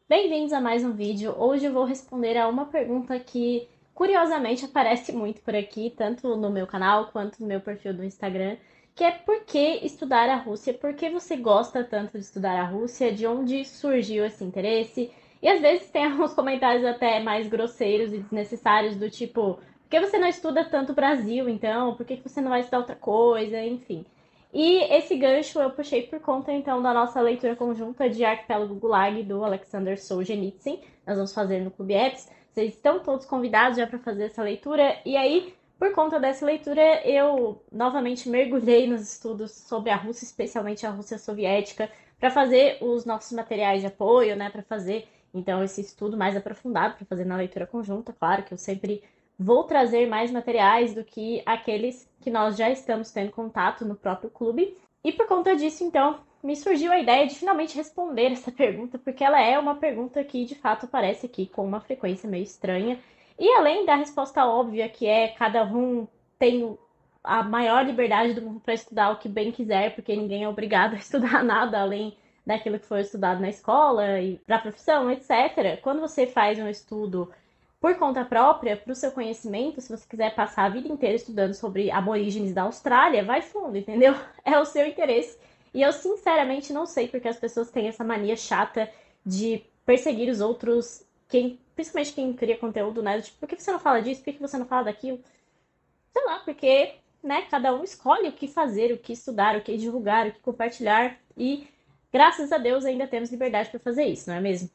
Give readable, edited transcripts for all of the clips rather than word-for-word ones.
Bem-vindos a mais um vídeo. Hoje eu vou responder a uma pergunta que, curiosamente, aparece muito por aqui, tanto no meu canal quanto no meu perfil do Instagram, que é por que estudar a Rússia? Por que você gosta tanto de estudar a Rússia? De onde surgiu esse interesse? E às vezes tem alguns comentários até mais grosseiros e desnecessários, do tipo, por que você não estuda tanto o Brasil, então? Por que você não vai estudar outra coisa? Enfim. E esse gancho eu puxei por conta, então, da nossa leitura conjunta de Arquipélago Gulag, do Alexander Solzhenitsyn. Nós vamos fazer no Clube Apps. Vocês estão todos convidados já para fazer essa leitura. E aí, por conta dessa leitura, eu novamente mergulhei nos estudos sobre a Rússia, especialmente a Rússia soviética, para fazer os nossos materiais de apoio, né? Para fazer, então, esse estudo mais aprofundado, para fazer na leitura conjunta. Claro que eu sempre vou trazer mais materiais do que aqueles que nós já estamos tendo contato no próprio clube. E por conta disso, então, me surgiu a ideia de finalmente responder essa pergunta, porque ela é uma pergunta que de fato aparece aqui com uma frequência meio estranha. E além da resposta óbvia, que é cada um tem a maior liberdade do mundo para estudar o que bem quiser, porque ninguém é obrigado a estudar nada além daquilo que foi estudado na escola e para a profissão, etc. Quando você faz um estudo por conta própria, para o seu conhecimento, se você quiser passar a vida inteira estudando sobre aborígenes da Austrália, vai fundo, entendeu? É o seu interesse. E eu, sinceramente, não sei porque as pessoas têm essa mania chata de perseguir os outros, principalmente quem cria conteúdo, né? Tipo, por que você não fala disso? Por que você não fala daquilo? Sei lá, porque, né, cada um escolhe o que fazer, o que estudar, o que divulgar, o que compartilhar. E, graças a Deus, ainda temos liberdade para fazer isso, não é mesmo?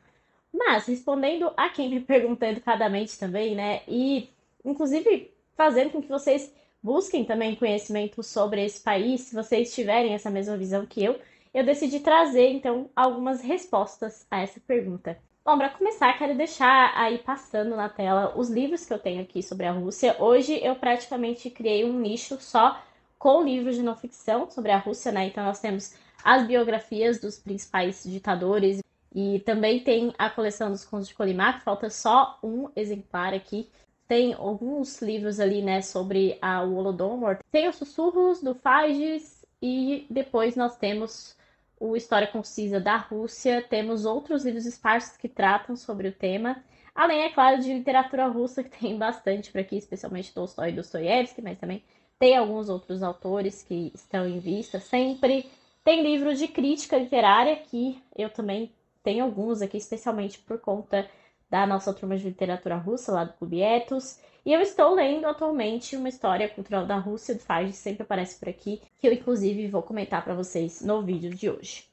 Mas, respondendo a quem me pergunta educadamente também, né? E, inclusive, fazendo com que vocês busquem também conhecimento sobre esse país, se vocês tiverem essa mesma visão que eu decidi trazer, então, algumas respostas a essa pergunta. Bom, para começar, quero deixar aí passando na tela os livros que eu tenho aqui sobre a Rússia. Hoje eu praticamente criei um nicho só com livros de não ficção sobre a Rússia, né? Então nós temos as biografias dos principais ditadores e também tem a coleção dos Contos de Colimar, falta só um exemplar aqui. Tem alguns livros ali, né, sobre o Holodomor. Tem os Sussurros do Fages e depois nós temos o História Concisa da Rússia. Temos outros livros esparsos que tratam sobre o tema. Além, é claro, de literatura russa, que tem bastante por aqui, especialmente Tolstói e Dostoiévski, mas também tem alguns outros autores que estão em vista sempre. Tem livros de crítica literária, que eu também tenho alguns aqui, especialmente por conta da nossa turma de literatura russa, lá do Clube Etos. E eu estou lendo atualmente uma história cultural da Rússia, do Fage, sempre aparece por aqui, que eu inclusive vou comentar para vocês no vídeo de hoje.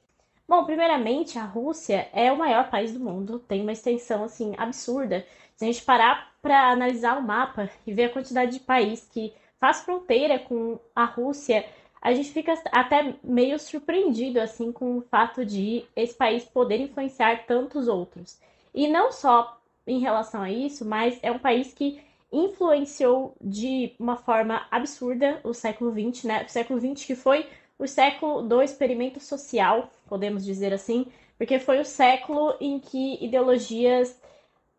Bom, primeiramente, a Rússia é o maior país do mundo, tem uma extensão assim absurda. Se a gente parar para analisar o mapa e ver a quantidade de país que faz fronteira com a Rússia, a gente fica até meio surpreendido assim com o fato de esse país poder influenciar tantos outros. E não só em relação a isso, mas é um país que influenciou de uma forma absurda o século XX, né? O século XX que foi o século do experimento social, podemos dizer assim, porque foi o século em que ideologias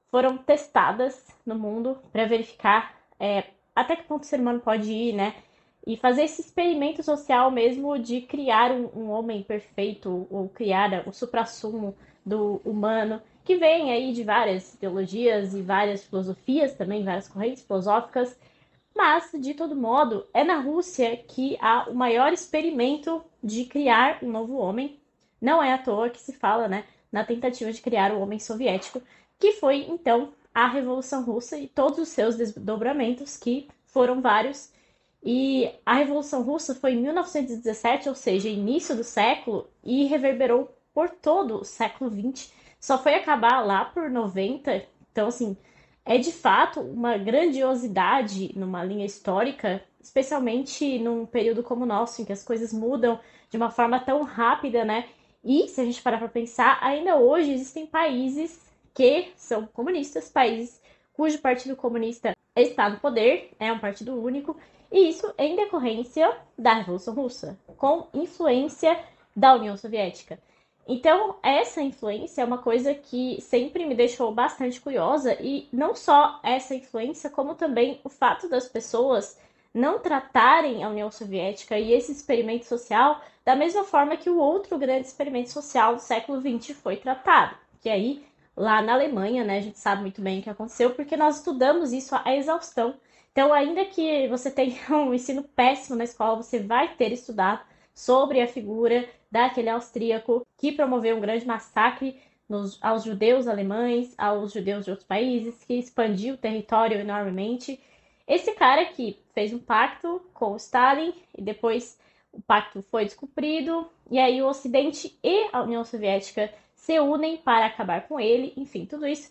foram testadas no mundo para verificar até que ponto o ser humano pode ir, né? E fazer esse experimento social mesmo de criar um homem perfeito, ou criar o suprassumo do humano, que vem aí de várias ideologias e várias filosofias também, várias correntes filosóficas, mas, de todo modo, é na Rússia que há o maior experimento de criar um novo homem. Não é à toa que se fala, né, na tentativa de criar o homem soviético, que foi, então, a Revolução Russa e todos os seus desdobramentos, que foram vários. E a Revolução Russa foi em 1917, ou seja, início do século, e reverberou por todo o século XX. Só foi acabar lá por 90. Então, assim, é de fato uma grandiosidade numa linha histórica, especialmente num período como o nosso, em que as coisas mudam de uma forma tão rápida, né? E se a gente parar para pensar, ainda hoje existem países que são comunistas, países cujo Partido Comunista está no poder, é um partido único, e isso em decorrência da Revolução Russa, com influência da União Soviética. Então, essa influência é uma coisa que sempre me deixou bastante curiosa, e não só essa influência, como também o fato das pessoas não tratarem a União Soviética e esse experimento social da mesma forma que o outro grande experimento social do século XX foi tratado, que aí lá na Alemanha, né? A gente sabe muito bem o que aconteceu, porque nós estudamos isso à exaustão. Então, ainda que você tenha um ensino péssimo na escola, você vai ter estudado sobre a figura daquele austríaco que promoveu um grande massacre aos judeus alemães, aos judeus de outros países, que expandiu o território enormemente. Esse cara que fez um pacto com o Stalin e depois o pacto foi descumprido, e aí o Ocidente e a União Soviética se unem para acabar com ele, enfim, tudo isso.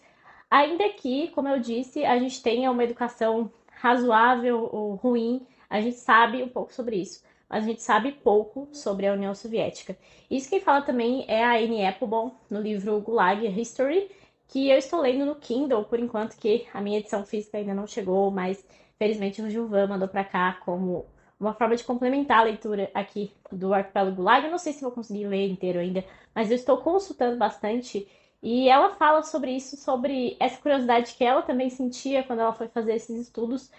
Ainda que, como eu disse, a gente tenha uma educação razoável ou ruim, a gente sabe um pouco sobre isso, mas a gente sabe pouco sobre a União Soviética. Isso quem fala também é a Annie Applebaum, no livro Gulag History, que eu estou lendo no Kindle, por enquanto que a minha edição física ainda não chegou, mas felizmente o Gilvan mandou para cá como uma forma de complementar a leitura aqui do Arquipélago Gulag. Eu não sei se vou conseguir ler inteiro ainda, mas eu estou consultando bastante e ela fala sobre isso, sobre essa curiosidade que ela também sentia quando ela foi fazer esses estudos,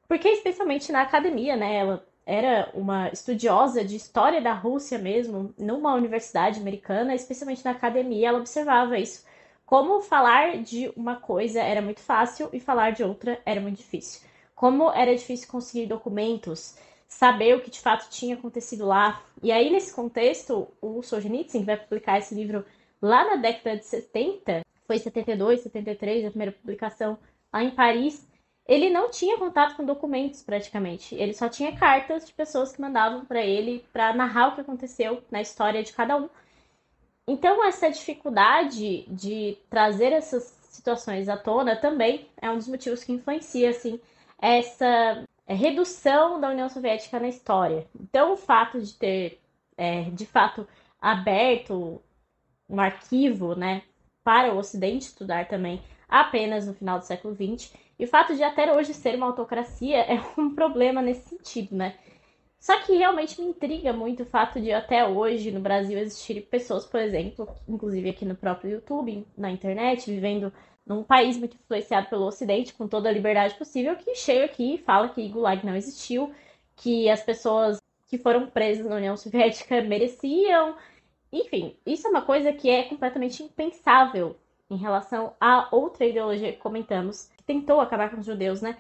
porque especialmente na academia, né? Ela era uma estudiosa de história da Rússia mesmo, numa universidade americana, especialmente na academia, ela observava isso. Como falar de uma coisa era muito fácil e falar de outra era muito difícil. Como era difícil conseguir documentos, saber o que de fato tinha acontecido lá. E aí, nesse contexto, o Solzhenitsyn, que vai publicar esse livro lá na década de 70, foi 72, 73, a primeira publicação lá em Paris, ele não tinha contato com documentos praticamente. Ele só tinha cartas de pessoas que mandavam para ele para narrar o que aconteceu na história de cada um. Então, essa dificuldade de trazer essas situações à tona também é um dos motivos que influencia assim essa redução da União Soviética na história. Então, o fato de ter, de fato, aberto um arquivo, né, para o Ocidente estudar também apenas no final do século XX, e o fato de até hoje ser uma autocracia é um problema nesse sentido, né? Só que realmente me intriga muito o fato de até hoje no Brasil existirem pessoas, por exemplo, inclusive aqui no próprio YouTube, na internet, vivendo num país muito influenciado pelo Ocidente, com toda a liberdade possível, que chega aqui e fala que Gulag não existiu, que as pessoas que foram presas na União Soviética mereciam. Enfim, isso é uma coisa que é completamente impensável em relação a outra ideologia que comentamos, que tentou acabar com os judeus, né?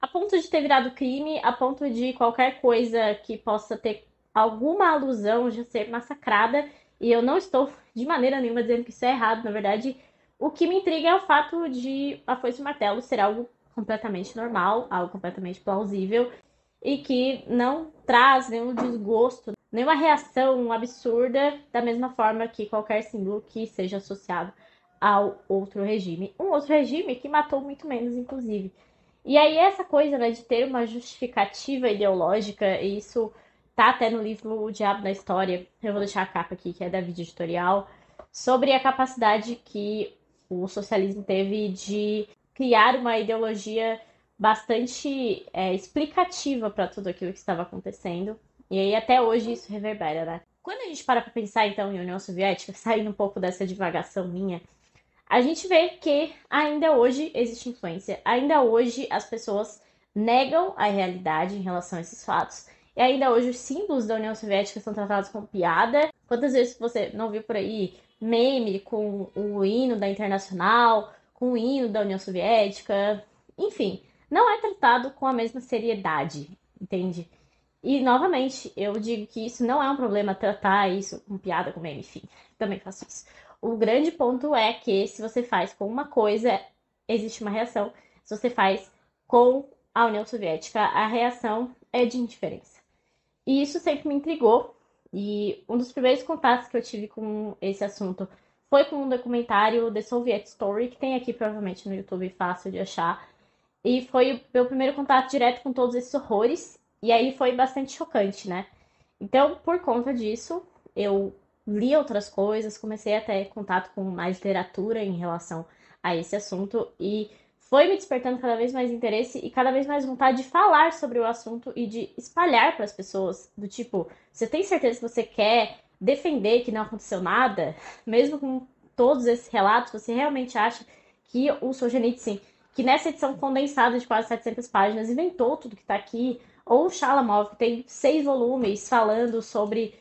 A ponto de ter virado crime, a ponto de qualquer coisa que possa ter alguma alusão já ser massacrada. E eu não estou de maneira nenhuma dizendo que isso é errado, na verdade, o que me intriga é o fato de a foice e o martelo ser algo completamente normal, algo completamente plausível e que não traz nenhum desgosto, nenhuma reação absurda, da mesma forma que qualquer símbolo que seja associado ao outro regime. Um outro regime que matou muito menos, inclusive. E aí essa coisa, né, de ter uma justificativa ideológica, e isso tá até no livro O Diabo na História, eu vou deixar a capa aqui, que é da Vida Editorial, sobre a capacidade que o socialismo teve de criar uma ideologia bastante explicativa para tudo aquilo que estava acontecendo. E aí até hoje isso reverbera, né? Quando a gente para pensar então em União Soviética, saindo um pouco dessa divagação minha, a gente vê que ainda hoje existe influência. Ainda hoje as pessoas negam a realidade em relação a esses fatos. E ainda hoje os símbolos da União Soviética são tratados como piada. Quantas vezes você não viu por aí meme com o hino da Internacional, com o hino da União Soviética? Enfim, não é tratado com a mesma seriedade, entende? E, novamente, eu digo que isso não é um problema tratar isso com piada, com meme, enfim, também faço isso. O grande ponto é que se você faz com uma coisa, existe uma reação. Se você faz com a União Soviética, a reação é de indiferença. E isso sempre me intrigou. E um dos primeiros contatos que eu tive com esse assunto foi com um documentário The Soviet Story, que tem aqui provavelmente no YouTube, fácil de achar. E foi o meu primeiro contato direto com todos esses horrores. E aí foi bastante chocante, né? Então, por conta disso, eu li outras coisas, comecei a ter contato com mais literatura em relação a esse assunto e foi me despertando cada vez mais interesse e cada vez mais vontade de falar sobre o assunto e de espalhar para as pessoas, do tipo, você tem certeza que você quer defender que não aconteceu nada? Mesmo com todos esses relatos, você realmente acha que o Solzhenitsyn, que nessa edição condensada de quase 700 páginas, inventou tudo que está aqui, ou o Shalamov, que tem 6 volumes falando sobre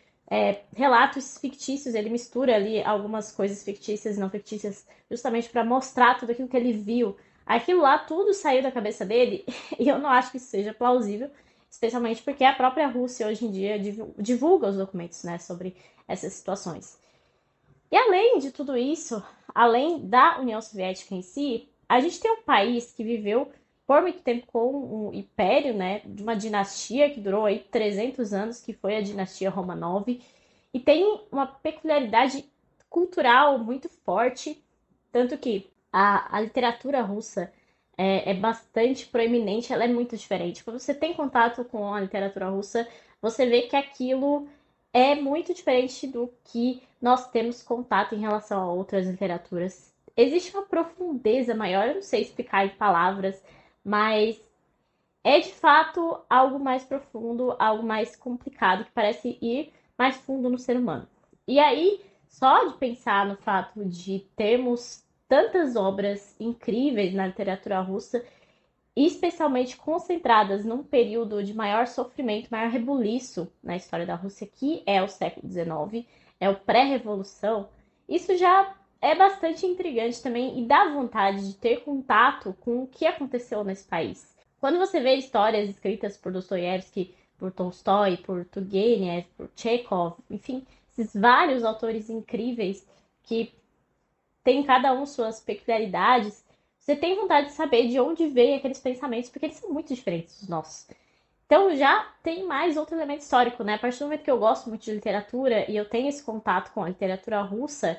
relatos fictícios, ele mistura ali algumas coisas fictícias e não fictícias, justamente para mostrar tudo aquilo que ele viu. Aquilo lá tudo saiu da cabeça dele, e eu não acho que isso seja plausível, especialmente porque a própria Rússia hoje em dia divulga os documentos, né, sobre essas situações. E além de tudo isso, além da União Soviética em si, a gente tem um país que viveu por muito tempo com um império, né, de uma dinastia que durou aí 300 anos, que foi a dinastia Romanov, e tem uma peculiaridade cultural muito forte, tanto que a literatura russa é bastante proeminente, ela é muito diferente. Quando você tem contato com a literatura russa, você vê que aquilo é muito diferente do que nós temos contato em relação a outras literaturas. Existe uma profundeza maior, eu não sei explicar em palavras, mas é de fato algo mais profundo, algo mais complicado, que parece ir mais fundo no ser humano. E aí, só de pensar no fato de termos tantas obras incríveis na literatura russa, especialmente concentradas num período de maior sofrimento, maior rebuliço na história da Rússia, que é o século XIX, é o pré-revolução, isso já é bastante intrigante também e dá vontade de ter contato com o que aconteceu nesse país. Quando você vê histórias escritas por Dostoiévski, por Tolstói, por Turgenev, por Chekhov, enfim, esses vários autores incríveis que têm cada um suas peculiaridades, você tem vontade de saber de onde vêm aqueles pensamentos, porque eles são muito diferentes dos nossos. Então já tem mais outro elemento histórico, né? A partir do momento que eu gosto muito de literatura e eu tenho esse contato com a literatura russa,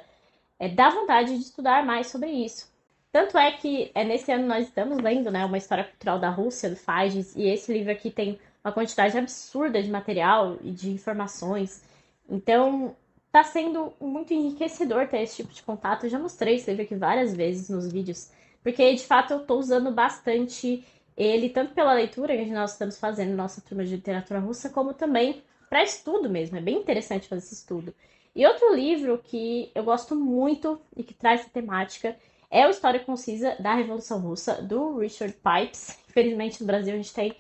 dá vontade de estudar mais sobre isso. Tanto é que nesse ano nós estamos lendo, né, uma história cultural da Rússia, do Fages, e esse livro aqui tem uma quantidade absurda de material e de informações. Então, está sendo muito enriquecedor ter esse tipo de contato. Eu já mostrei esse livro aqui várias vezes nos vídeos, porque de fato eu estou usando bastante ele, tanto pela leitura que nós estamos fazendo na nossa turma de literatura russa, como também para estudo mesmo. É bem interessante fazer esse estudo. E outro livro que eu gosto muito e que traz essa temática é o História Concisa da Revolução Russa, do Richard Pipes. Infelizmente, no Brasil, a gente tem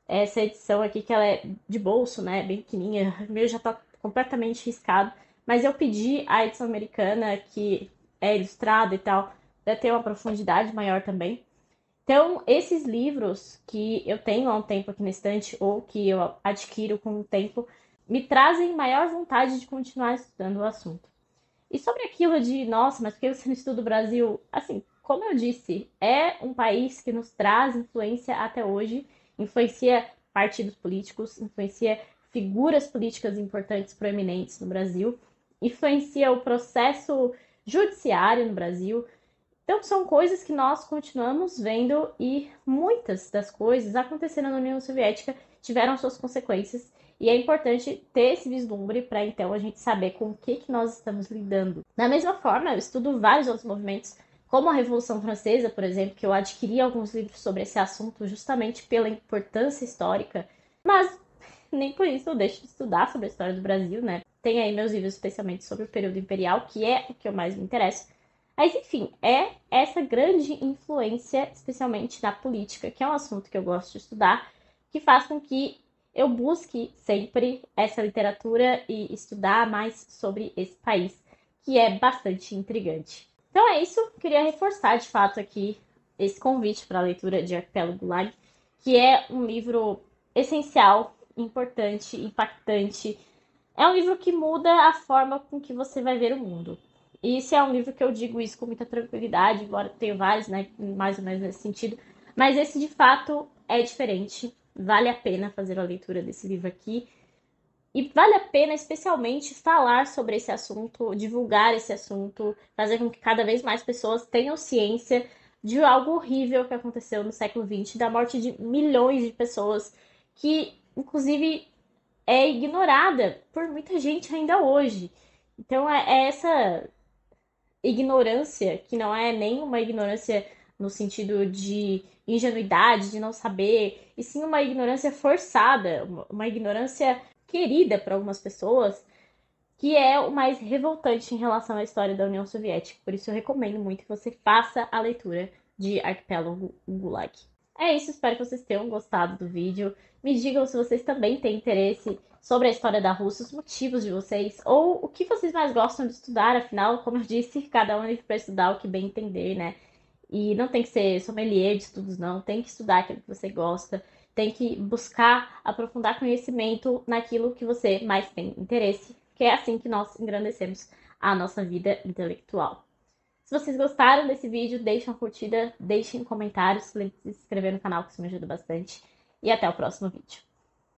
essa edição aqui que ela é de bolso, né? Bem pequenininha. O meu já tá completamente riscado. Mas eu pedi a edição americana, que é ilustrada e tal, para ter uma profundidade maior também. Então, esses livros que eu tenho há um tempo aqui na estante, ou que eu adquiro com o tempo, me trazem maior vontade de continuar estudando o assunto. E sobre aquilo de, nossa, mas por que você não estuda o Brasil? Assim, como eu disse, é um país que nos traz influência até hoje, influencia partidos políticos, influencia figuras políticas importantes, proeminentes no Brasil, influencia o processo judiciário no Brasil. Então, são coisas que nós continuamos vendo e muitas das coisas aconteceram na União Soviética tiveram suas consequências. E é importante ter esse vislumbre para então a gente saber com o que nós estamos lidando. Da mesma forma, eu estudo vários outros movimentos, como a Revolução Francesa, por exemplo, que eu adquiri alguns livros sobre esse assunto justamente pela importância histórica, mas nem por isso eu deixo de estudar sobre a história do Brasil, né? Tem aí meus livros especialmente sobre o período imperial, que é o que eu mais me interesso. Mas, enfim, é essa grande influência, especialmente na política, que é um assunto que eu gosto de estudar, que faz com que eu busque sempre essa literatura e estudar mais sobre esse país, que é bastante intrigante. Então é isso, queria reforçar de fato aqui esse convite para a leitura de Arquipélago Gulag, que é um livro essencial, importante, impactante. É um livro que muda a forma com que você vai ver o mundo. E esse é um livro que eu digo isso com muita tranquilidade, embora tenha vários, né, mais ou menos nesse sentido. Mas esse, de fato, é diferente. Vale a pena fazer a leitura desse livro aqui. E vale a pena, especialmente, falar sobre esse assunto, divulgar esse assunto, fazer com que cada vez mais pessoas tenham ciência de algo horrível que aconteceu no século XX, da morte de milhões de pessoas, que, inclusive, é ignorada por muita gente ainda hoje. Então, é essa ignorância, que não é nem uma ignorância no sentido de ingenuidade, de não saber, e sim uma ignorância forçada, uma ignorância querida para algumas pessoas, que é o mais revoltante em relação à história da União Soviética. Por isso eu recomendo muito que você faça a leitura de Arquipélago Gulag. É isso, espero que vocês tenham gostado do vídeo. Me digam se vocês também têm interesse sobre a história da Rússia, os motivos de vocês, ou o que vocês mais gostam de estudar, afinal, como eu disse, cada um é livre para estudar o que bem entender, né? E não tem que ser sommelier de estudos, não. Tem que estudar aquilo que você gosta. Tem que buscar aprofundar conhecimento naquilo que você mais tem interesse, que é assim que nós engrandecemos a nossa vida intelectual. Se vocês gostaram desse vídeo, deixem uma curtida, deixem comentários, lembre-se de se inscrever no canal, que isso me ajuda bastante. E até o próximo vídeo.